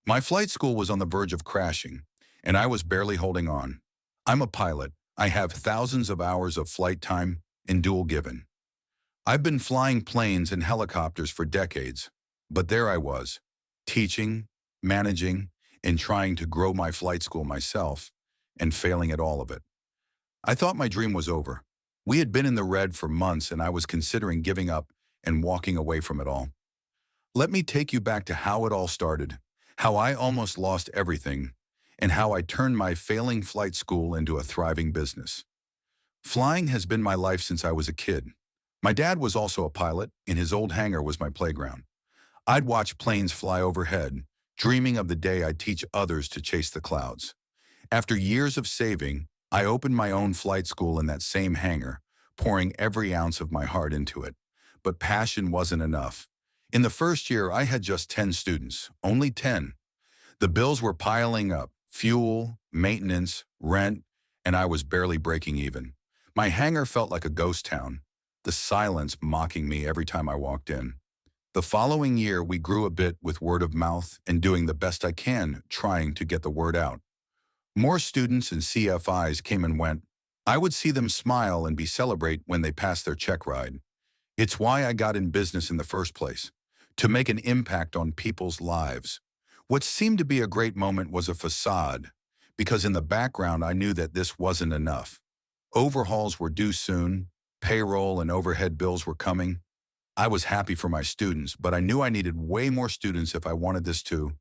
My flight school was on the verge of crashing, and I was barely holding on. I'm a pilot. I have thousands of hours of flight time in dual given. I've been flying planes and helicopters for decades, but there I was, teaching, managing, and trying to grow my flight school myself, and failing at all of it. I thought my dream was over. We had been in the red for months, and I was considering giving up and walking away from it all. Let me take you back to how it all started, how I almost lost everything, and how I turned my failing flight school into a thriving business. Flying has been my life since I was a kid. My dad was also a pilot, and his old hangar was my playground. I'd watch planes fly overhead, dreaming of the day I'd teach others to chase the clouds. After years of saving, I opened my own flight school in that same hangar, pouring every ounce of my heart into it. But passion wasn't enough. In the first year, I had just 10 students, only 10. The bills were piling up, fuel, maintenance, rent, and I was barely breaking even. My hangar felt like a ghost town, the silence mocking me every time I walked in. The following year, we grew a bit with word of mouth and doing the best I can, trying to get the word out. More students and CFIs came and went. I would see them smile and be celebrate when they passed their check ride. It's why I got in business in the first place, to make an impact on people's lives. What seemed to be a great moment was a facade, because in the background I knew that this wasn't enough. Overhauls were due soon, payroll and overhead bills were coming. I was happy for my students, but I knew I needed way more students if I wanted this too.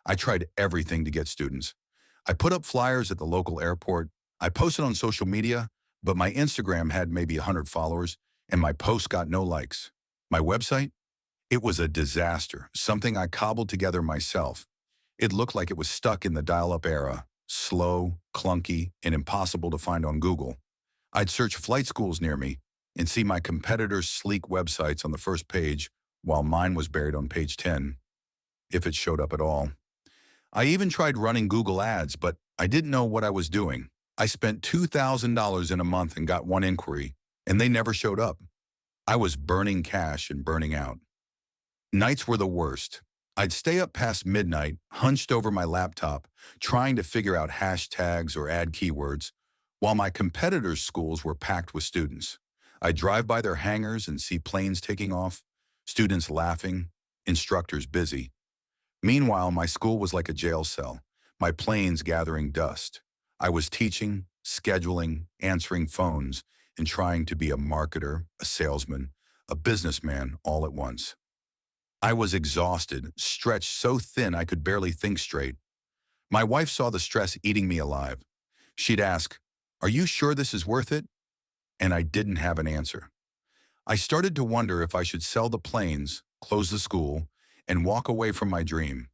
I tried everything to get students. I put up flyers at the local airport. I posted on social media, but my Instagram had maybe 100 followers, and my posts got no likes. My website? It was a disaster, something I cobbled together myself. It looked like it was stuck in the dial-up era, slow, clunky, and impossible to find on Google. I'd search flight schools near me and see my competitors' sleek websites on the first page while mine was buried on page 10, if it showed up at all. I even tried running Google ads, but I didn't know what I was doing. I spent $2,000 in a month and got one inquiry, and they never showed up. I was burning cash and burning out. Nights were the worst. I'd stay up past midnight, hunched over my laptop, trying to figure out hashtags or add keywords, while my competitors' schools were packed with students. I'd drive by their hangars and see planes taking off, students laughing, instructors busy. Meanwhile, my school was like a jail cell, my planes gathering dust. I was teaching, scheduling, answering phones, and trying to be a marketer, a salesman, a businessman all at once. I was exhausted, stretched so thin I could barely think straight. My wife saw the stress eating me alive. She'd ask, "Are you sure this is worth it?" And I didn't have an answer. I started to wonder if I should sell the planes, close the school, and walk away from my dream.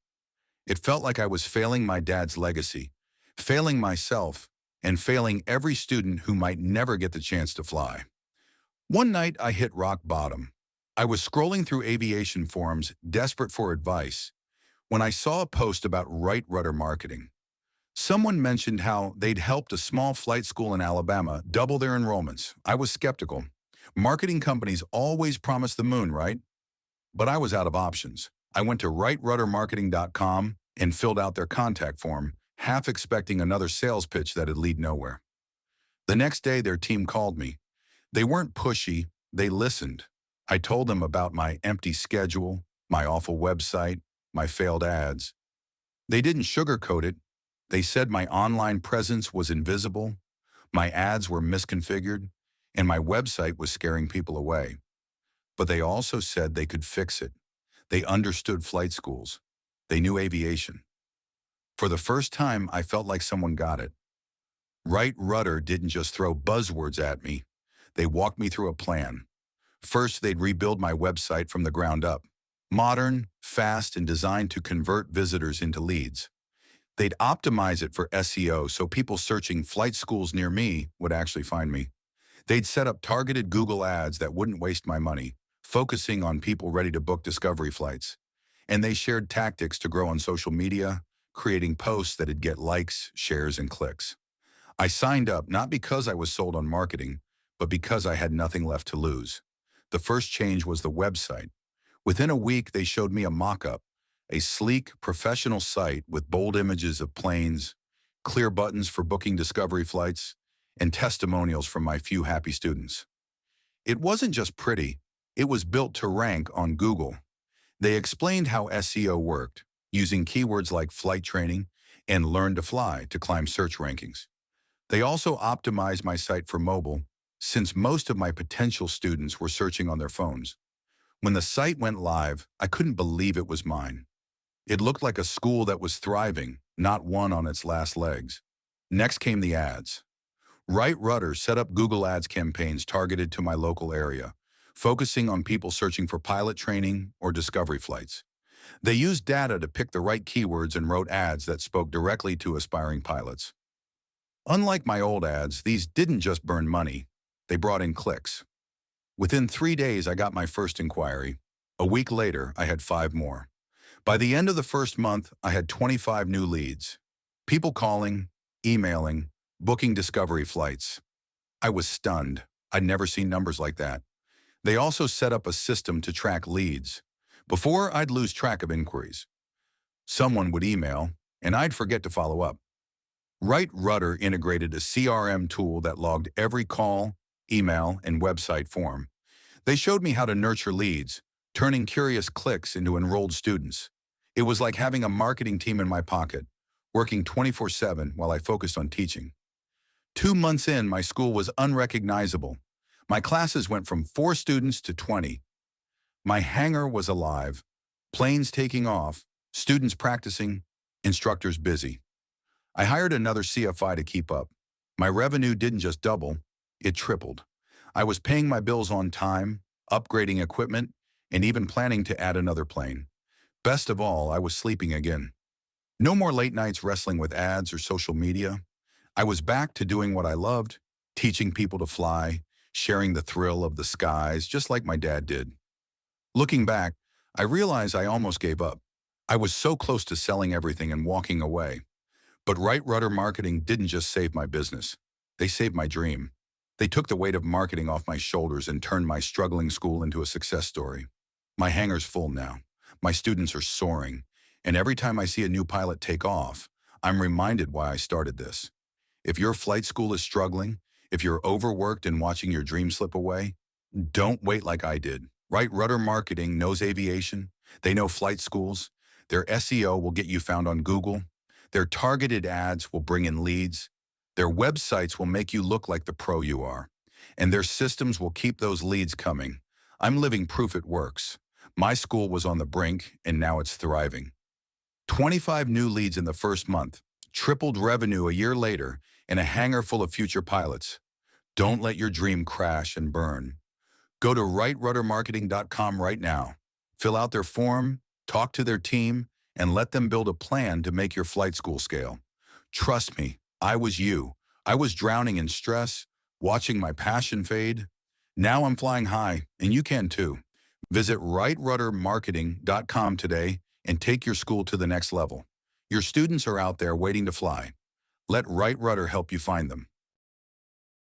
It felt like I was failing my dad's legacy, failing myself, and failing every student who might never get the chance to fly. One night, I hit rock bottom. I was scrolling through aviation forums, desperate for advice, when I saw a post about right rudder marketing. Someone mentioned how they'd helped a small flight school in Alabama double their enrollments. I was skeptical. Marketing companies always promise the moon, right? But I was out of options. I went to rightruddermarketing.com and filled out their contact form, half expecting another sales pitch that'd lead nowhere. The next day, their team called me. They weren't pushy, they listened. I told them about my empty schedule, my awful website, my failed ads. They didn't sugarcoat it. They said my online presence was invisible, my ads were misconfigured, and my website was scaring people away. But they also said they could fix it. They understood flight schools. They knew aviation. For the first time, I felt like someone got it. Right Rudder didn't just throw buzzwords at me. They walked me through a plan. First, they'd rebuild my website from the ground up. Modern, fast, and designed to convert visitors into leads. They'd optimize it for SEO so people searching flight schools near me would actually find me. They'd set up targeted Google ads that wouldn't waste my money, focusing on people ready to book discovery flights. And they shared tactics to grow on social media, creating posts that'd get likes, shares, and clicks. I signed up not because I was sold on marketing, but because I had nothing left to lose. The first change was the website. Within a week, they showed me a mock-up, a sleek, professional site with bold images of planes, clear buttons for booking discovery flights, and testimonials from my few happy students. It wasn't just pretty, it was built to rank on Google. They explained how SEO worked, using keywords like flight training and learn to fly to climb search rankings. They also optimized my site for mobile, since most of my potential students were searching on their phones. When the site went live, I couldn't believe it was mine. It looked like a school that was thriving, not one on its last legs. Next came the ads. Right Rudder set up Google Ads campaigns targeted to my local area, focusing on people searching for pilot training or discovery flights. They used data to pick the right keywords and wrote ads that spoke directly to aspiring pilots. Unlike my old ads, these didn't just burn money, they brought in clicks. Within 3 days, I got my first inquiry. A week later, I had 5 more. By the end of the first month, I had 25 new leads. People calling, emailing, booking discovery flights. I was stunned. I'd never seen numbers like that. They also set up a system to track leads. Before, I'd lose track of inquiries. Someone would email, and I'd forget to follow up. Right Rudder integrated a CRM tool that logged every call, email, and website form. They showed me how to nurture leads, turning curious clicks into enrolled students. It was like having a marketing team in my pocket, working 24/7 while I focused on teaching. 2 months in, my school was unrecognizable. My classes went from 4 students to 20. My hangar was alive, planes taking off, students practicing, instructors busy. I hired another CFI to keep up. My revenue didn't just double, it tripled. I was paying my bills on time, upgrading equipment, and even planning to add another plane. Best of all, I was sleeping again. No more late nights wrestling with ads or social media. I was back to doing what I loved, teaching people to fly, sharing the thrill of the skies, just like my dad did. Looking back, I realized I almost gave up. I was so close to selling everything and walking away. But Right Rudder Marketing didn't just save my business. They saved my dream. They took the weight of marketing off my shoulders and turned my struggling school into a success story. My hangar's full now. My students are soaring. And every time I see a new pilot take off, I'm reminded why I started this. If your flight school is struggling, if you're overworked and watching your dream slip away, don't wait like I did. Right Rudder Marketing knows aviation. They know flight schools. Their SEO will get you found on Google. Their targeted ads will bring in leads. Their websites will make you look like the pro you are. And their systems will keep those leads coming. I'm living proof it works. My school was on the brink, and now it's thriving. 25 new leads in the first month, tripled revenue a year later, and a hangar full of future pilots. Don't let your dream crash and burn. Go to rightruddermarketing.com right now. Fill out their form, talk to their team, and let them build a plan to make your flight school scale. Trust me, I was you. I was drowning in stress, watching my passion fade. Now I'm flying high, and you can too. Visit rightruddermarketing.com today and take your school to the next level. Your students are out there waiting to fly. Let Right Rudder help you find them.